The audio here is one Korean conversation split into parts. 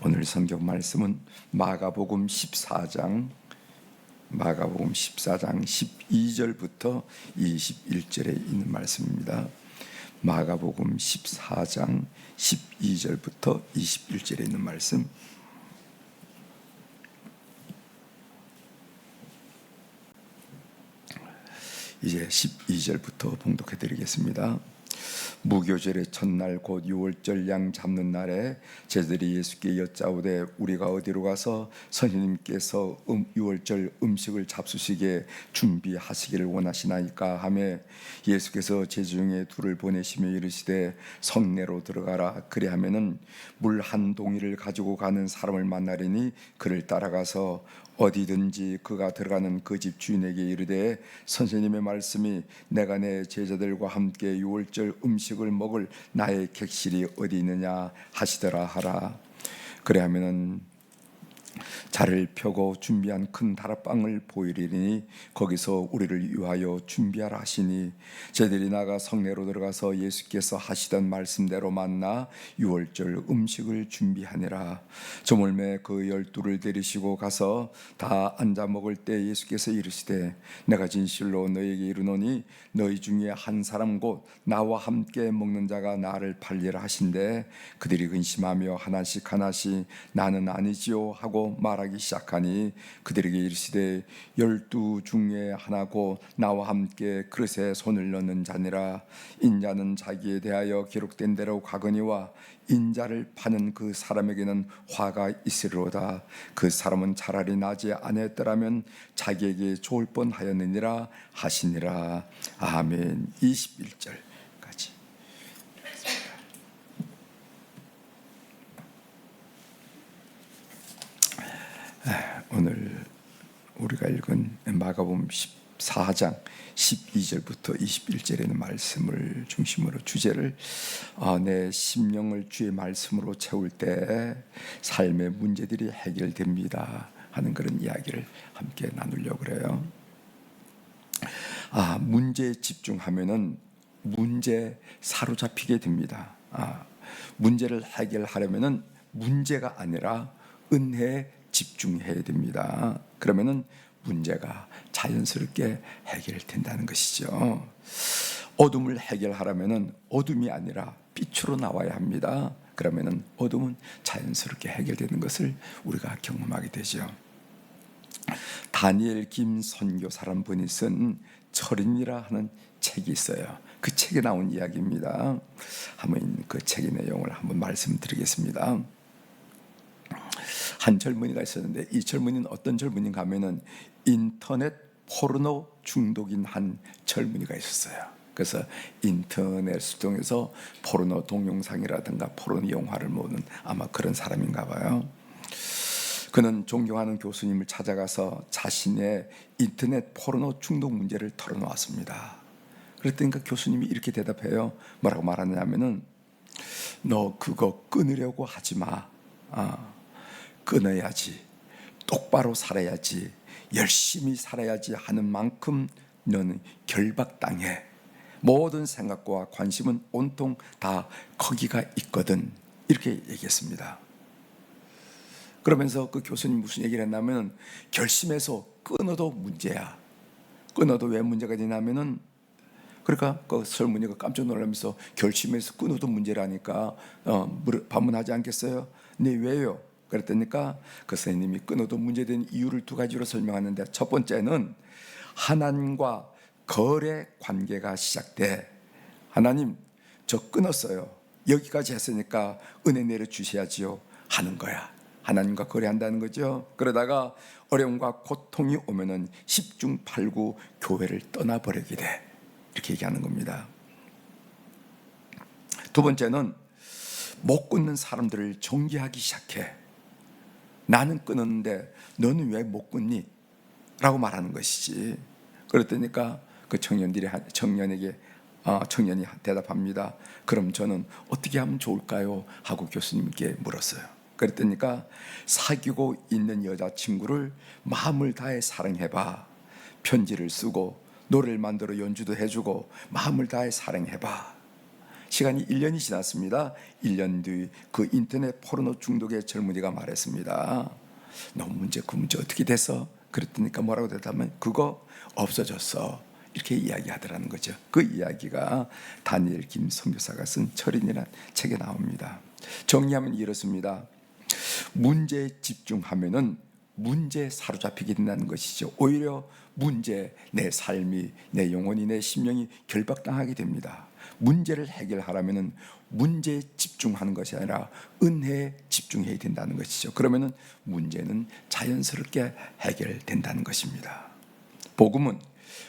오늘 성경 말씀은 마가복음 14장 12절부터 21절에 있는 말씀입니다. 마가복음 14장 12절부터 21절에 있는 말씀. 이제 12절부터 봉독해 드리겠습니다. 무교절의 첫날 곧 유월절 양 잡는 날에 제자들이 예수께 여짜오되 우리가 어디로 가서 선생님께서 유월절 음식을 잡수시게 준비하시기를 원하시나이까 하매 예수께서 제자 중에 둘을 보내시며 이르시되 성내로 들어가라. 그리하면은 물 한 동이를 가지고 가는 사람을 만나리니 그를 따라가서 어디든지 그가 들어가는 그 집 주인에게 이르되 선생님의 말씀이 내가 내 제자들과 함께 유월절 음식을 먹을 나의 객실이 어디 있느냐 하시더라 하라. 그래하면은 자를 펴고 준비한 큰 다락방을 보이리니 거기서 우리를 위하여 준비하라 하시니 제들이 나가 성내로 들어가서 예수께서 하시던 말씀대로 만나 유월절 음식을 준비하니라. 저물매 그 12를 데리시고 가서 다 앉아 먹을 때 예수께서 이르시되 내가 진실로 너희에게 이르노니 너희 중에 한 사람 곧 나와 함께 먹는 자가 나를 팔리라 하신대 그들이 근심하며 하나씩 나는 아니지요 하고 말하기 시작하니 그들에게 이르시되 12 중에 하나고 나와 함께 그릇에 손을 넣는 자니라. 인자는 자기에 대하여 기록된 대로 가거니와 인자를 파는 그 사람에게는 화가 있으리로다. 그 사람은 차라리 낮에 아니었더라면 자기에게 좋을 뻔하였느니라 하시니라. 아멘. 21절까지. 오늘 우리가 읽은 마가복음 14장 12절부터 21절에는 말씀을 중심으로 주제를 내 심령을 주의 말씀으로 채울 때 삶의 문제들이 해결됩니다 하는 그런 이야기를 함께 나누려고 그래요. 문제에 집중하면은 문제에 사로잡히게 됩니다. 문제를 해결하려면은 문제가 아니라 은혜에 집중해야 됩니다. 그러면은 문제가 자연스럽게 해결된다는 것이죠. 어둠을 해결하려면은 어둠이 아니라 빛으로 나와야 합니다. 그러면은 어둠은 자연스럽게 해결되는 것을 우리가 경험하게 되죠. 다니엘 김 선교사란 분이 쓴 철인이라 하는 책이 있어요. 그 책에 나온 이야기입니다. 한번 그 책의 내용을 한번 말씀드리겠습니다. 한 젊은이가 있었는데 이 젊은이는 어떤 젊은이인가 하면은 인터넷 포르노 중독인 한 젊은이가 있었어요. 그래서 인터넷을 통해서 포르노 동영상이라든가 포르노 영화를 보는 아마 그런 사람인가 봐요. 그는 존경하는 교수님을 찾아가서 자신의 인터넷 포르노 중독 문제를 털어놓았습니다. 그랬더니 교수님이 이렇게 대답해요. 뭐라고 말하냐면은 너 그거 끊으려고 하지 마. 끊어야지. 똑바로 살아야지. 열심히 살아야지 하는 만큼 너는 결박당해. 모든 생각과 관심은 온통 다 거기가 있거든. 이렇게 얘기했습니다. 그러면서 그 교수님 무슨 얘기를 했냐면 결심해서 끊어도 문제야. 끊어도 왜 문제가 되냐면은 그러니까 그 젊은이가 깜짝 놀라면서 결심해서 끊어도 문제라니까 반문하지 않겠어요? 네, 왜요? 그랬더니까 그 선생님이 끊어도 문제된 이유를 두 가지로 설명하는데 첫 번째는 하나님과 거래 관계가 시작돼. 하나님 저 끊었어요. 여기까지 했으니까 은혜 내려주셔야지요 하는 거야. 하나님과 거래한다는 거죠. 그러다가 어려움과 고통이 오면은 10중 8구 교회를 떠나버리게 돼. 이렇게 얘기하는 겁니다. 두 번째는 못 끊는 사람들을 정죄하기 시작해. 나는 끊었는데 너는 왜 못 끊니? 라고 말하는 것이지. 그랬더니까 그 청년이 대답합니다. 그럼 저는 어떻게 하면 좋을까요? 하고 교수님께 물었어요. 그랬더니까 사귀고 있는 여자친구를 마음을 다해 사랑해봐. 편지를 쓰고 노래를 만들어 연주도 해주고 마음을 다해 사랑해봐. 시간이 1년이 지났습니다. 1년 뒤 그 인터넷 포르노 중독의 젊은이가 말했습니다. 너 그 문제 어떻게 됐어? 그랬더니까 뭐라고 대답하면 그거 없어졌어. 이렇게 이야기하더라는 거죠. 그 이야기가 다니엘 김 선교사가 쓴 철인이라는 책에 나옵니다. 정리하면 이렇습니다. 문제에 집중하면은 문제에 사로잡히게 된다는 것이죠. 오히려 문제, 내 삶이, 내 영혼이, 내 심령이 결박당하게 됩니다. 문제를 해결하려면은 문제에 집중하는 것이 아니라 은혜에 집중해야 된다는 것이죠. 그러면은 문제는 자연스럽게 해결된다는 것입니다. 복음은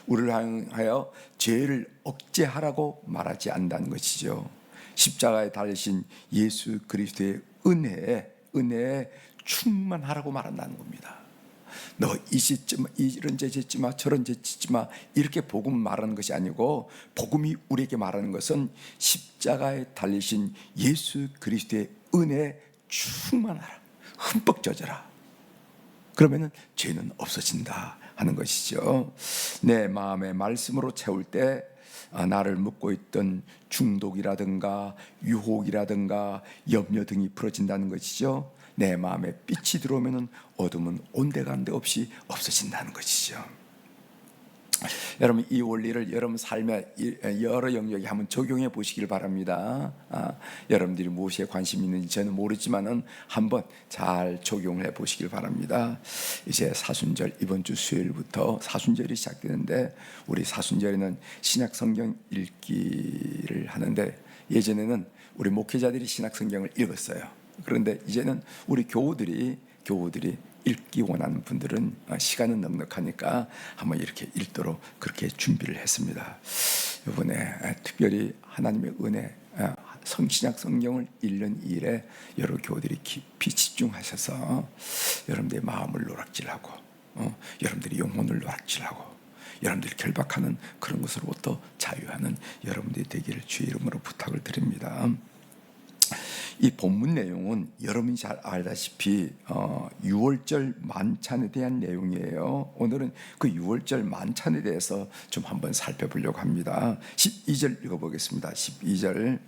우리를 향하여 죄를 억제하라고 말하지 않는다는 것이죠. 십자가에 달리신 예수 그리스도의 은혜에 충만하라고 말한다는 겁니다. 너 이 짓지 마, 이런 죄 짓지 마, 저런 죄 짓지 마, 이렇게 복음 말하는 것이 아니고, 복음이 우리에게 말하는 것은 십자가에 달리신 예수 그리스도의 은혜에 충만하라, 흠뻑 젖어라. 그러면은 죄는 없어진다 하는 것이죠. 내 마음의 말씀으로 채울 때 나를 묶고 있던 중독이라든가 유혹이라든가 염려 등이 풀어진다는 것이죠. 내 마음에 빛이 들어오면 어둠은 온데간데 없이 없어진다는 것이죠. 여러분, 이 원리를 여러분 삶의 여러 영역에 한번 적용해 보시길 바랍니다. 여러분들이 무엇에 관심이 있는지 저는 모르지만은 한번 잘 적용해 보시길 바랍니다. 이제 사순절, 이번 주 수요일부터 사순절이 시작되는데, 우리 사순절에는 신약 성경 읽기를 하는데, 예전에는 우리 목회자들이 신약 성경을 읽었어요. 그런데 이제는 우리 교우들이 읽기 원하는 분들은 시간은 넉넉하니까 한번 이렇게 읽도록 그렇게 준비를 했습니다. 이번에 특별히 하나님의 은혜, 신약 성경을 읽는 일에 여러 교우들이 깊이 집중하셔서 여러분들의 마음을 노락질하고, 여러분들의 영혼을 노락질하고, 여러분들이 결박하는 그런 것으로부터 자유하는 여러분들이 되기를 주의 이름으로 부탁을 드립니다. 이 본문 내용은 여러분이 잘 알다시피 6월절 만찬에 대한 내용이에요. 오늘은 그 6월절 만찬에 대해서 좀 한번 살펴보려고 합니다. 12절 읽어보겠습니다. 12절.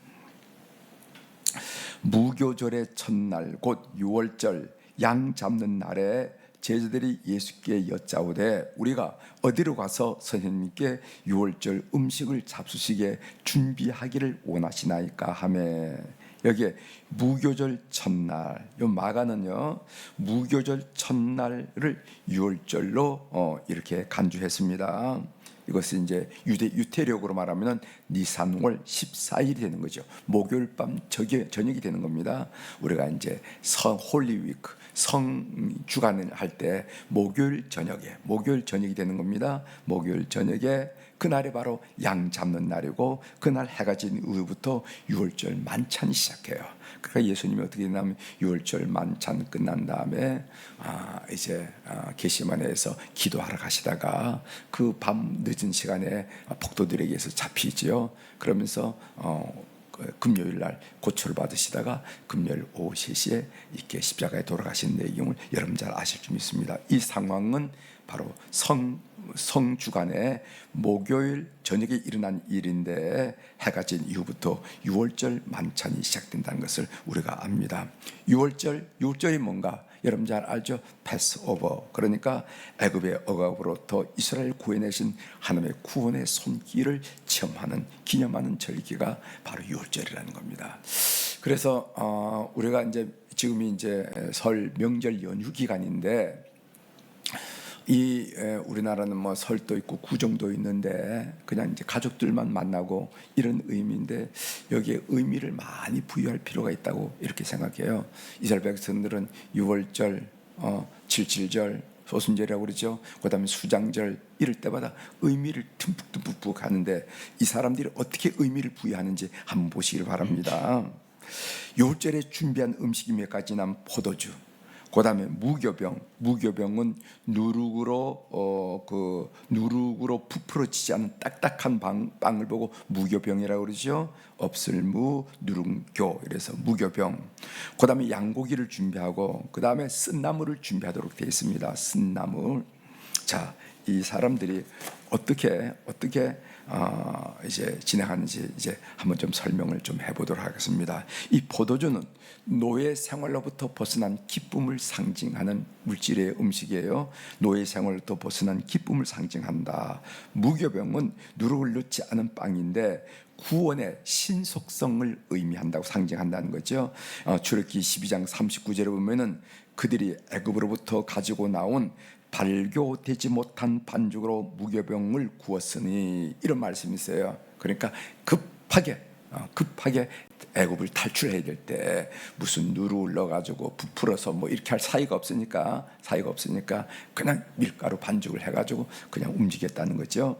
무교절의 첫날 곧 6월절 양 잡는 날에 제자들이 예수께 여짜오되 우리가 어디로 가서 선생님께 6월절 음식을 잡수시게 준비하기를 원하시나이까 하매, 여기에 무교절 첫날, 요 마가는요 무교절 첫날을 6월절로 이렇게 간주했습니다. 이것은 이제 유태력으로 말하면 니산월 14일이 되는 거죠. 목요일 밤 저녁이 되는 겁니다. 우리가 이제 홀리위크 성주간을 할 때 목요일 저녁이 되는 겁니다. 목요일 저녁에 그날이 바로 양 잡는 날이고, 그날 해가 진 이후부터 6월절 만찬이 시작해요. 그러니까 예수님이 어떻게 되냐면 6월절 만찬 끝난 다음에 이제 게시마네에서 기도하러 가시다가 그 밤 늦은 시간에 폭도들에게 의해서 잡히지요. 그러면서 금요일 날 고초를 받으시다가 금요일 오후 3시에 이렇게 십자가에 돌아가신 내용을 여러분 잘 아실 줄 믿습니다. 이 상황은 바로 성주간에 목요일 저녁에 일어난 일인데, 해가 진 이후부터 6월절 만찬이 시작된다는 것을 우리가 압니다. 6월절이 뭔가 여러분 잘 알죠? 패스오버, 그러니까 애굽의 억압으로부터 이스라엘 구해내신 하나님의 구원의 손길을 체험하는, 기념하는 절기가 바로 6월절이라는 겁니다. 그래서 우리가 이제 지금이 이제 설 명절 연휴 기간인데, 우리나라는 뭐 설도 있고 구정도 있는데 그냥 이제 가족들만 만나고 이런 의미인데, 여기에 의미를 많이 부여할 필요가 있다고 이렇게 생각해요. 이스라엘 백성들은 6월절, 77절, 소순절이라고 그러죠. 그 다음에 수장절, 이럴 때마다 의미를 듬뿍 하는데, 이 사람들이 어떻게 의미를 부여하는지 한번 보시길 바랍니다. 6월절에 준비한 음식이 몇 가지냐면 포도주, 그 다음에 무교병은 누룩으로 부풀어지지 않은 딱딱한 빵을 보고 무교병이라고 그러죠. 없을무, 누룽교, 이래서 무교병. 그 다음에 양고기를 준비하고, 그 다음에 쓴나물을 준비하도록 되어 있습니다. 쓴나물. 자, 이 사람들이 어떻게 이제 진행하는지 이제 한번 좀 설명을 좀 해보도록 하겠습니다. 이 포도주는 노예 생활로부터 벗어난 기쁨을 상징하는 물질의 음식이에요. 노예 생활로부터 벗어난 기쁨을 상징한다. 무교병은 누룩을 넣지 않은 빵인데 구원의 신속성을 의미한다고 상징한다는 거죠. 출애굽기 12장 39절에 보면은 그들이 애굽으로부터 가지고 나온 발교되지 못한 반죽으로 무교병을 구웠으니, 이런 말씀이 있어요. 그러니까 급하게 애굽을 탈출해야 될 때 무슨 누룩을 넣어가지고 부풀어서 뭐 이렇게 할 사이가 없으니까 그냥 밀가루 반죽을 해가지고 그냥 움직였다는 거죠.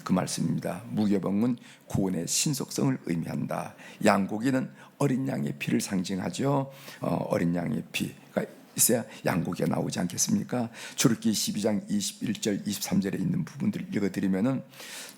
그 말씀입니다. 무교병은 구원의 신속성을 의미한다. 양고기는 어린 양의 피를 상징하죠. 어린 양의 피가 있어야 양고기가 나오지 않겠습니까? 출애굽기 12장 21절 23절에 있는 부분들을 읽어드리면은,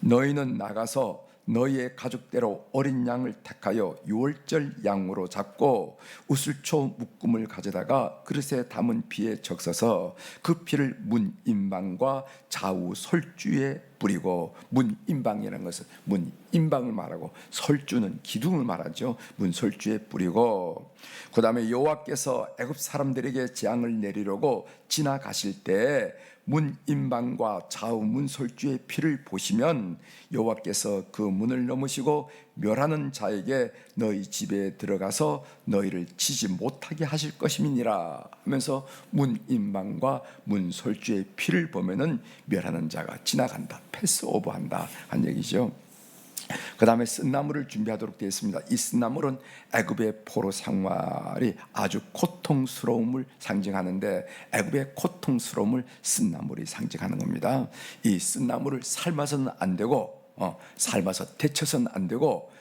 너희는 나가서 너희의 가족대로 어린 양을 택하여 유월절 양으로 잡고 우슬초 묶음을 가져다가 그릇에 담은 피에 적셔서 그 피를 문 임방과 좌우 솔주에 뿌리고, 문 임방이라는 것은 문 임방을 말하고 솔주는 기둥을 말하죠. 문 솔주에 뿌리고, 그 다음에 여호와께서 애굽 사람들에게 재앙을 내리려고 지나가실 때 문 임방과 좌우 문 솔주의 피를 보시면 여호와께서 그 문을 넘으시고 멸하는 자에게 너희 집에 들어가서 너희를 치지 못하게 하실 것임이니라 하면서 문 임방과 문 솔주의 피를 보면은 멸하는 자가 지나간다, 패스오버한다 한 얘기죠. 그 다음에 쓴나물을 준비하도록 되어 있습니다. 이 쓴나물은 애굽의 포로 생활이 아주 고통스러움을 상징하는데, 애굽의 고통스러움을 쓴나물이 상징하는 겁니다. 이 쓴나물을 삶아서는 안 되고, 삶아서 데쳐서는 안 되고,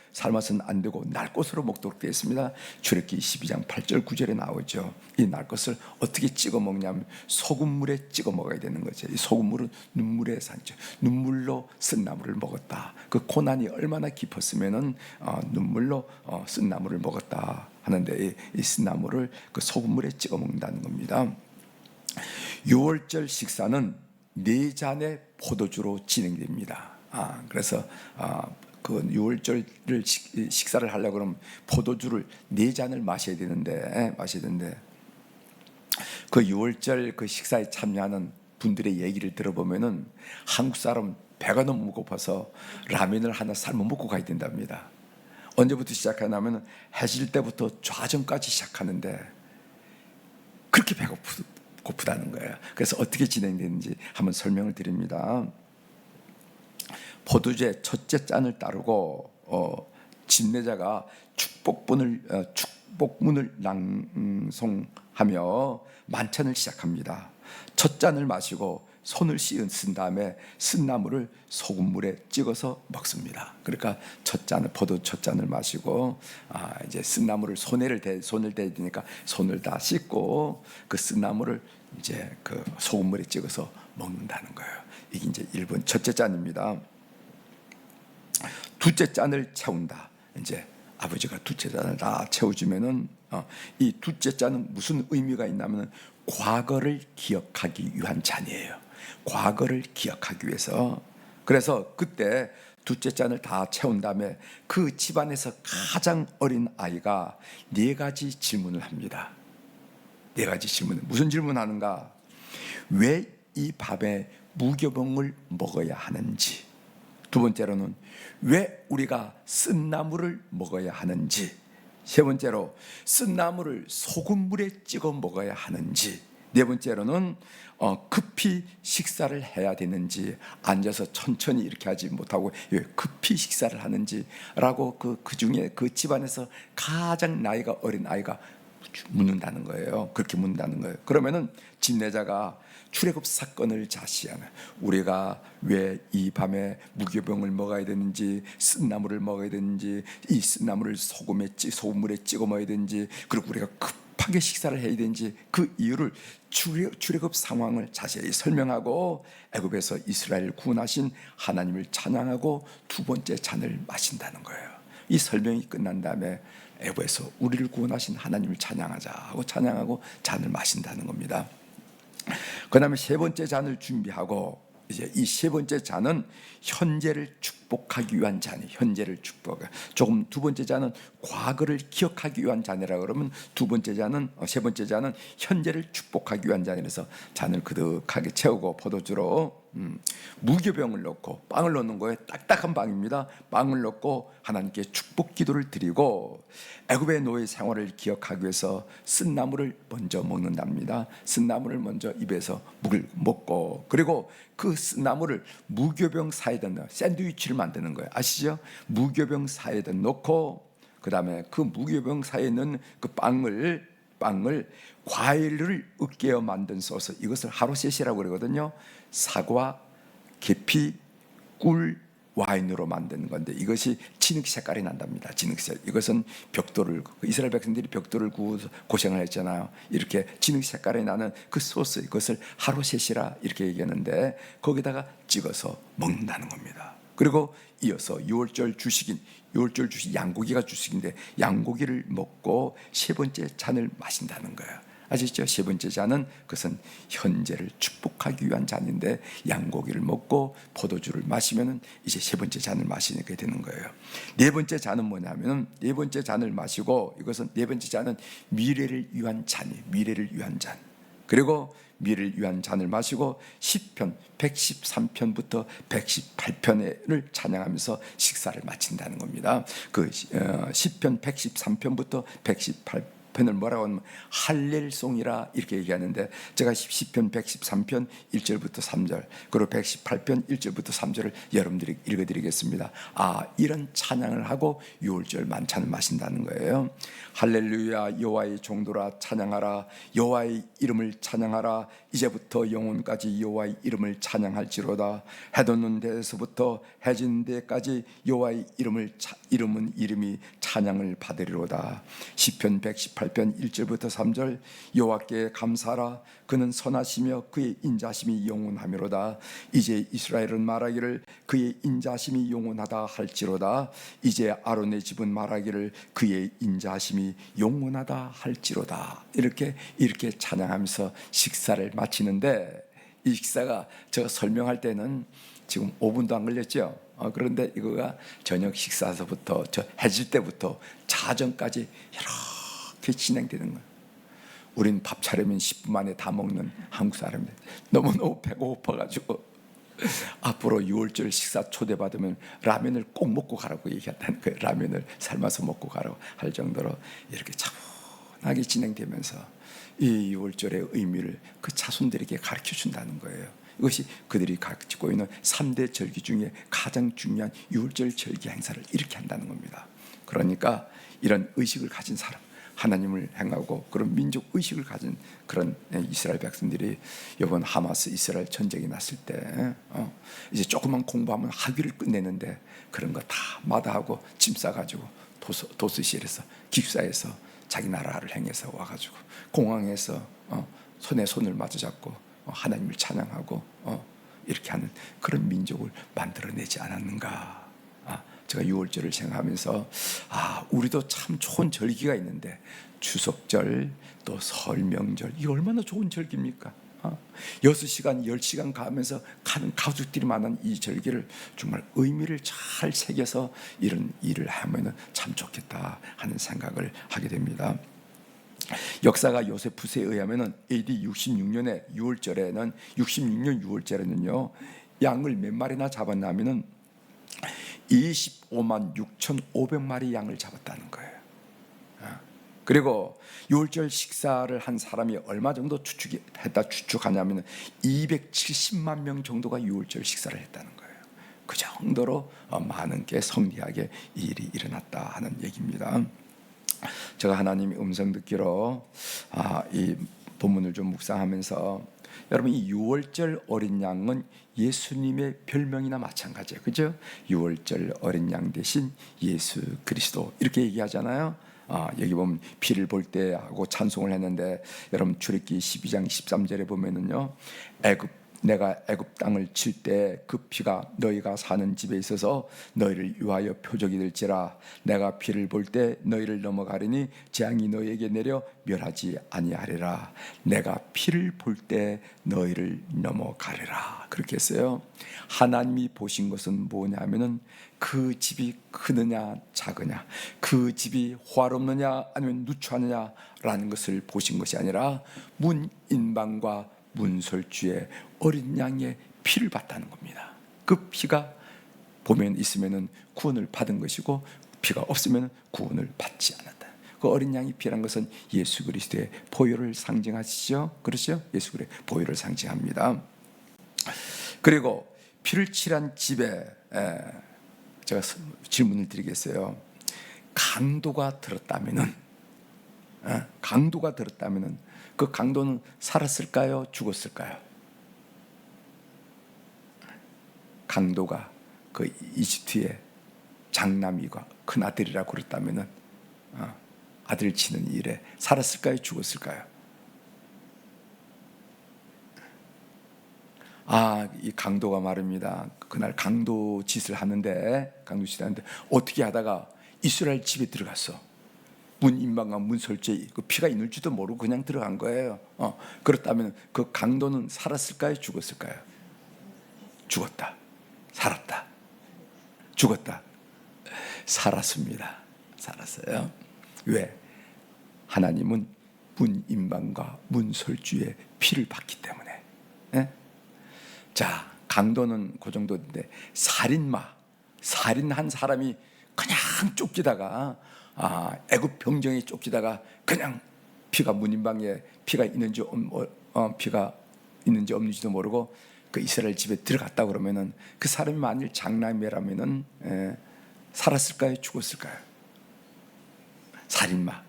날 것으로 먹도록 되어 있습니다. 출애굽기 12장 8절 9절에 나오죠. 이 날 것을 어떻게 찍어 먹냐면 소금물에 찍어 먹어야 되는 거죠. 이 소금물은 눈물의 산죠. 눈물로 쓴나물을 먹었다. 그 고난이 얼마나 깊었으면은 눈물로 쓴나물을 먹었다 하는데, 이 쓴나물을 그 소금물에 찍어 먹는다는 겁니다. 6월절 식사는 4잔의 포도주로 진행됩니다. 그래서 그 6월절을 식사를 하려고 그러면 포도주를 4잔을 마셔야 되는데 그 6월절 그 식사에 참여하는 분들의 얘기를 들어보면은 한국 사람 배가 너무 고파서 라면을 하나 삶아 먹고 가야 된답니다. 언제부터 시작하냐면 해질 때부터 좌전까지 시작하는데 그렇게 고프다는 거예요. 그래서 어떻게 진행되는지 한번 설명을 드립니다. 포도주의 첫째 잔을 따르고 집례자가 축복문을 낭송하며 만찬을 시작합니다. 첫 잔을 마시고 손을 쓴 다음에 쓴나물을 소금물에 찍어서 먹습니다. 그러니까 포도 첫 잔을 마시고 이제 쓴나물을 손을 대야 되니까 손을 다 씻고 그 쓴나물을 이제 그 소금물에 찍어서 먹는다는 거예요. 이게 이제 일본 첫째 잔입니다. 두째 잔을 채운다. 이제 아버지가 두째 잔을 다 채워주면은 이 두째 잔은 무슨 의미가 있냐면은 과거를 기억하기 위한 잔이에요. 과거를 기억하기 위해서. 그래서 그때 두째 잔을 다 채운 다음에 그 집안에서 가장 어린 아이가 4가지 질문을 합니다. 4가지 질문. 무슨 질문하는가? 왜 이 밤에 무교병을 먹어야 하는지. 두 번째로는 왜 우리가 쓴나물을 먹어야 하는지. 세 번째로 쓴나물을 소금물에 찍어 먹어야 하는지. 네 번째로는 급히 식사를 해야 되는지, 앉아서 천천히 이렇게 하지 못하고 왜 급히 식사를 하는지라고 그 중에 그 집안에서 가장 나이가 어린 아이가 묻는다는 거예요. 그렇게 묻는다는 거예요. 그러면은 집례자가 출애굽 사건을 자시하는, 우리가 왜 이 밤에 무교병을 먹어야 되는지, 쓴나물을 먹어야 되는지, 이 쓴나물을 소금물에 찍어 먹어야 되는지, 그리고 우리가 급하게 식사를 해야 되는지 그 이유를 출애굽 상황을 자세히 설명하고 애굽에서 이스라엘을 구원하신 하나님을 찬양하고 두 번째 잔을 마신다는 거예요. 이 설명이 끝난 다음에 애굽에서 우리를 구원하신 하나님을 찬양하자 하고 찬양하고 잔을 마신다는 겁니다. 그다음에 세 번째 잔을 준비하고 이제 이 세 번째 잔은 현재를 축복하기 위한 잔이 현재를 축복해. 조금 두 번째 잔은 과거를 기억하기 위한 잔이라 그러면 두 번째 잔은 세 번째 잔은 현재를 축복하기 위한 잔이라서 잔을 그득하게 채우고 포도주로 무교병을 넣고 빵을 넣는 거에 딱딱한 빵입니다. 빵을 넣고 하나님께 축복 기도를 드리고 애굽의 노예 생활을 기억하기 위해서 쓴 나물을 먼저 먹는답니다. 쓴 나물을 먼저 입에서 먹고 그리고 그 쓴 나물을 무교병 사이에 넣어 샌드위치를 만드는 거예요. 아시죠? 무교병 사이에 넣고 그 다음에 그 무교병 사이에 넣은 그 빵을 과일을 으깨어 만든 소스, 이것을 하루셋이라고 그러거든요. 사과, 계피, 꿀, 와인으로 만드는 건데 이것이 진흙 색깔이 난답니다. 진흙색. 이것은 벽돌을 이스라엘 백성들이 벽돌을 구워서 고생을 했잖아요. 이렇게 진흙 색깔이 나는 그 소스, 이것을 하루셋이라 이렇게 얘기하는데 거기다가 찍어서 먹는다는 겁니다. 그리고 이어서 6월절 주식인 양고기가 주식인데 양고기를 먹고 세 번째 잔을 마신다는 거예요. 아시죠? 세 번째 잔은 그것은 현재를 축복하기 위한 잔인데 양고기를 먹고 포도주를 마시면 이제 세 번째 잔을 마시게 되는 거예요. 네 번째 잔은 뭐냐면 네 번째 잔을 마시고 이것은 네 번째 잔은 미래를 위한 잔이 미래를 위한 잔. 그리고 미래를 위한 잔을 마시고 시편 113편부터 118편을 찬양하면서 식사를 마친다는 겁니다. 그 시편 113편부터 118편을 뭐라고 하면 할렐송이라 이렇게 얘기하는데 제가 시편 113편 1절부터 3절 그리고 118편 1절부터 3절을 여러분들이 읽어드리겠습니다. 이런 찬양을 하고 6월절 만찬을 마신다는 거예요. 할렐루야 여호와의 종도라 찬양하라 여호와의 이름을 찬양하라 이제부터 영혼까지 여호와의 이름을 찬양할지로다 해 돋는 데에서부터 해 지는 데까지 여호와의 이름이 찬양을 받으리로다. 시편 118편 1절부터 3절 여호와께 감사하라 그는 선하시며 그의 인자심이 영원하미로다. 이제 이스라엘은 말하기를 그의 인자심이 영원하다 할지로다. 이제 아론의 집은 말하기를 그의 인자심이 영원하다 할지로다. 이렇게 찬양하면서 식사를 마치는데 이 식사가 제가 설명할 때는 지금 5분도 안 걸렸죠. 그런데 이거가 저녁 식사서부터 해질 때부터 자정까지 이렇게 진행되는 거예요. 우린 밥 차리면 10분 만에 다 먹는 한국 사람들 너무너무 배고파가지고 앞으로 6월절 식사 초대받으면 라면을 꼭 먹고 가라고 얘기한다는 거예요. 라면을 삶아서 먹고 가라고 할 정도로 이렇게 차분하게 진행되면서 이 6월절의 의미를 그 자손들에게 가르쳐 준다는 거예요. 이것이 그들이 가지고 있는 3대 절기 중에 가장 중요한 6월절 절기 행사를 이렇게 한다는 겁니다. 그러니까 이런 의식을 가진 사람, 하나님을 행하고 그런 민족 의식을 가진 그런 이스라엘 백성들이 이번 하마스 이스라엘 전쟁이 났을 때 이제 조금만 공부하면 학위를 끝내는데 그런 거 다 마다하고 짐 싸가지고 도스시에서 기숙사에서 자기 나라를 행해서 와가지고 공항에서 손에 손을 마주잡고 하나님을 찬양하고 이렇게 하는 그런 민족을 만들어내지 않았는가. 제가 6월절을 생각하면서 우리도 참 좋은 절기가 있는데 추석절 또 설명절 이 얼마나 좋은 절기입니까? 6시간 10시간 가면서 가는 가족들이 많은 이 절기를 정말 의미를 잘 새겨서 이런 일을 하면 참 좋겠다 하는 생각을 하게 됩니다. 역사가 요세푸스에 의하면 AD 66년에 6월절에는 66년 6월절에는요 양을 몇 마리나 잡았냐면은 25만 6,500마리 양을 잡았다는 거예요. 그리고 6월절 식사를 한 사람이 얼마 정도 추측하냐면 270만 명 정도가 6월절 식사를 했다는 거예요. 그 정도로 많은 게 성리하게 이 일이 일어났다 하는 얘기입니다. 제가 하나님의 음성 듣기로 이 본문을 좀 묵상하면서 여러분 이 6월절 어린 양은 예수님의 별명이나 마찬가지예요. 그죠? 6월절 어린 양 대신 예수 그리스도 이렇게 얘기하잖아요. 여기 보면 피를 볼 때 하고 찬송을 했는데 여러분 출애굽기 12장 13절에 보면은요 애굽 내가 애굽 땅을 칠 때 그 피가 너희가 사는 집에 있어서 너희를 위하여 표적이 될지라. 내가 피를 볼 때 너희를 넘어가리니 재앙이 너희에게 내려 멸하지 아니하리라. 내가 피를 볼 때 너희를 넘어가리라. 그렇게 했어요. 하나님이 보신 것은 뭐냐면은 그 집이 크느냐 작으냐, 그 집이 호화롭느냐 아니면 누추하느냐라는 것을 보신 것이 아니라 문인방과 문설주의 어린 양의 피를 봤다는 겁니다. 그 피가 보면 있으면은 구원을 받은 것이고 피가 없으면 구원을 받지 않았다. 그 어린 양의 피란 것은 예수 그리스도의 보혈을 상징하시죠. 그렇죠? 예수 그리스도의 보혈을 상징합니다. 그리고 피를 칠한 집에 제가 질문을 드리겠어요. 강도가 들었다면은 그 강도는 살았을까요? 죽었을까요? 강도가 그 이집트의 장남이가 큰 아들이라고 그랬다면은 아들 치는 일에 살았을까요? 죽었을까요? 이 강도가 말입니다. 그날 강도 짓을 하는데 어떻게 하다가 이스라엘 집에 들어갔어. 문인방과 문설주에 그 피가 있는지도 모르고 그냥 들어간 거예요. 그렇다면 그 강도는 살았을까요? 죽었을까요? 죽었다. 살았다. 죽었다. 살았습니다. 살았어요. 왜? 하나님은 문인방과 문설주의 피를 받기 때문에. 자, 강도는 그 정도인데 살인한 사람이 그냥 쫓기다가 애굽 병정에 쫓기다가 그냥 피가 문인방에 피가 있는지 없는지도 모르고 그 이스라엘 집에 들어갔다 그러면은 그 사람이 만일 장남이라면은 살았을까요? 죽었을까요? 살인마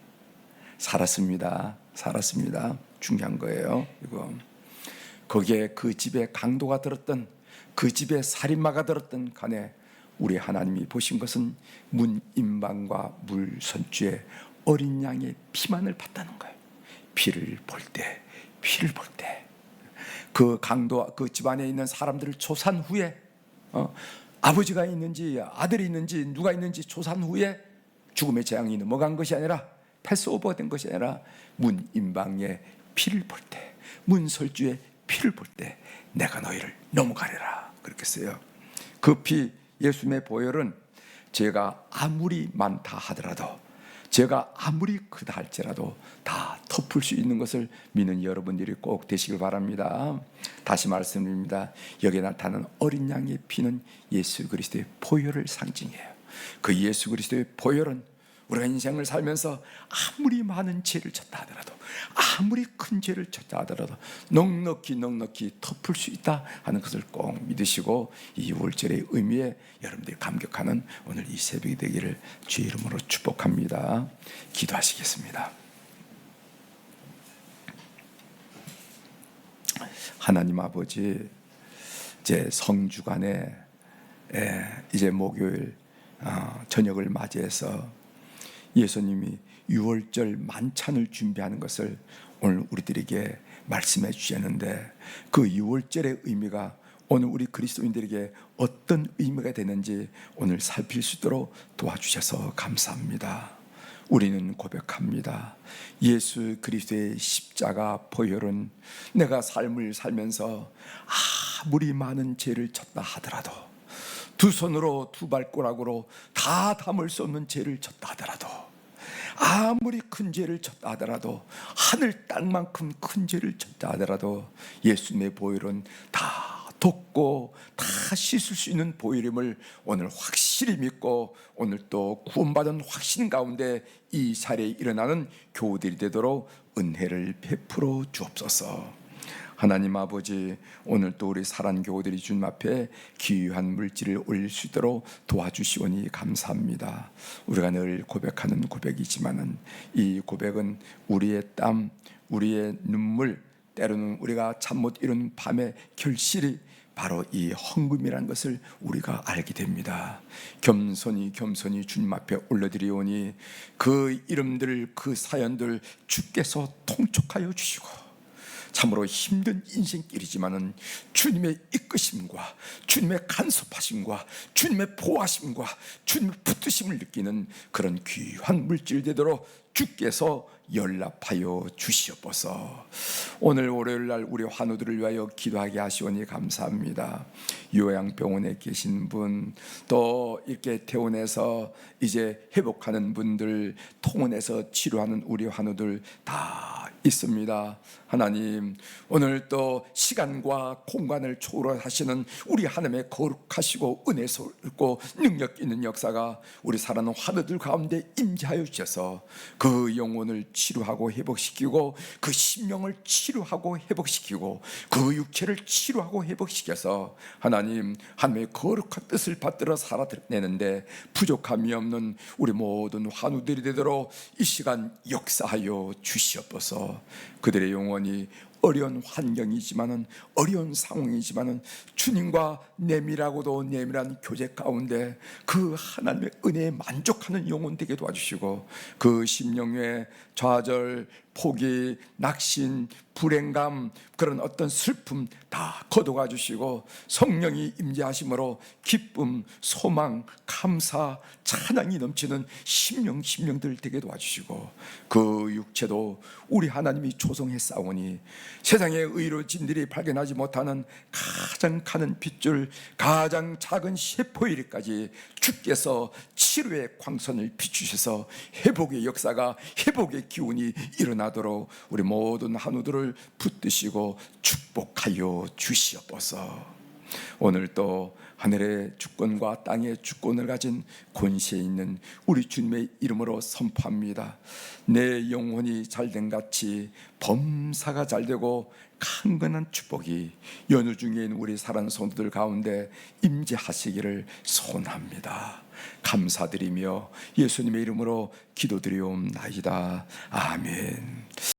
살았습니다. 중요한 거예요. 이거 거기에 그 집에 강도가 들었던 그 집에 살인마가 들었던 간에 우리 하나님이 보신 것은 문인방과 물선주의 어린 양의 피만을 봤다는 거예요. 피를 볼 때 그 강도 그 집안에 있는 것들을 조사한 후에 아버지가 있는지 아들이 있는지 누가 있는지 조사한 후에 죽음의 재앙이 넘어간 것이 아니라 패스오버가 된 것이 아니라 문인방의 피를 볼 때, 문설주의 피를 볼 때 내가 너희를 넘어가리라 그렇게 써요. 그 피 예수님의 보혈은 죄가 아무리 많다 하더라도 죄가 아무리 크다 할지라도 다 덮을 수 있는 것을 믿는 여러분들이 꼭 되시길 바랍니다. 다시 말씀드립니다. 여기에 나타나는 어린 양의 피는 예수 그리스도의 보혈을 상징해요. 그 예수 그리스도의 보혈은 우리가 인생을 살면서 아무리 많은 죄를 졌다 하더라도 아무리 큰 죄를 졌다 하더라도 넉넉히 덮을 수 있다 하는 것을 꼭 믿으시고 이 6월절의 의미에 여러분들이 감격하는 오늘 이 새벽이 되기를 주의 이름으로 축복합니다. 기도하시겠습니다. 하나님 아버지, 제 성주간에 이제 목요일 저녁을 맞이해서 예수님이 6월절 만찬을 준비하는 것을 오늘 우리들에게 말씀해 주셨는데 그 6월절의 의미가 오늘 우리 그리스도인들에게 어떤 의미가 되는지 오늘 살필 수 있도록 도와주셔서 감사합니다. 우리는 고백합니다. 예수 그리스도의 십자가 보혈은 내가 삶을 살면서 아무리 많은 죄를 졌다 하더라도 두 손으로 두 발가락으로 다 담을 수 없는 죄를 졌다 하더라도 아무리 큰 죄를 졌다 하더라도 하늘 땅만큼 큰 죄를 졌다 하더라도 예수님의 보혈은 다 덮고 다 씻을 수 있는 보혈임을 오늘 확실히 믿고 오늘 또 구원받은 확신 가운데 이 자리에 일어나는 교우들이 되도록 은혜를 베풀어 주옵소서. 하나님 아버지, 오늘 또 우리 사랑 교우들이 주님 앞에 귀한 물질을 올릴 수 있도록 도와주시오니 감사합니다. 우리가 늘 고백하는 고백이지만은 이 고백은 우리의 땀, 우리의 눈물, 때로는 우리가 잠 못 이룬 밤의 결실이 바로 이 헌금이라는 것을 우리가 알게 됩니다. 겸손히 주님 앞에 올려드리오니 그 이름들 그 사연들 주께서 통촉하여 주시고 참으로 힘든 인생길이지만은 주님의 이끄심과 주님의 간섭하심과 주님의 보호하심과 주님의 붙드심을 느끼는 그런 귀한 물질 되도록 주께서 연락하여 주시옵소서. 오늘 월요일날 우리 환우들을 위하여 기도하게 하시오니 감사합니다. 요양병원에 계신 분, 또 이렇게 퇴원해서 이제 회복하는 분들, 통원해서 치료하는 우리 환우들 다 있습니다. 하나님, 오늘 또 시간과 공간을 초월하시는 우리 하나님의 거룩하시고 은혜스럽고 능력 있는 역사가 우리 사랑하는 환우들 가운데 임재하여 주셔서 그 영혼을 치료하고 회복시키고 그 심령을 치료하고 회복시키고 그 육체를 치료하고 회복시켜서 하나님, 하나님의 거룩한 뜻을 받들어 살아내는데 부족함이 없는 우리 모든 환우들이 되도록 이 시간 역사하여 주시옵소서. 그들의 영혼이 어려운 환경이지만은, 어려운 상황이지만은 주님과 내밀하고도 내밀한 교제 가운데 그 하나님의 은혜에 만족하는 영혼 되게 도와주시고, 그 심령의 좌절, 포기, 낙심, 불행감, 그런 어떤 슬픔 다 거둬가 주시고 성령이 임재하심으로 기쁨, 소망, 감사, 찬양이 넘치는 심령들 되게 도와주시고, 그 육체도 우리 하나님이 조성했사오니 세상의 의로진들이 발견하지 못하는 가장 가는 핏줄, 가장 작은 세포일까지 주께서 치료의 광선을 비추셔서 회복의 역사가, 회복의 기운이 일어나도록 우리 모든 한우들을 붙드시고 축복하여 주시옵소서. 오늘 또 하늘의 주권과 땅의 주권을 가진 권세에 있는 우리 주님의 이름으로 선포합니다. 내 영혼이 잘된 같이 범사가 잘되고 강건한 축복이 연휴 중에 있는 우리 사랑하는 성도들 가운데 임재하시기를 소원합니다. 감사드리며 예수님의 이름으로 기도드리옵나이다. 아멘.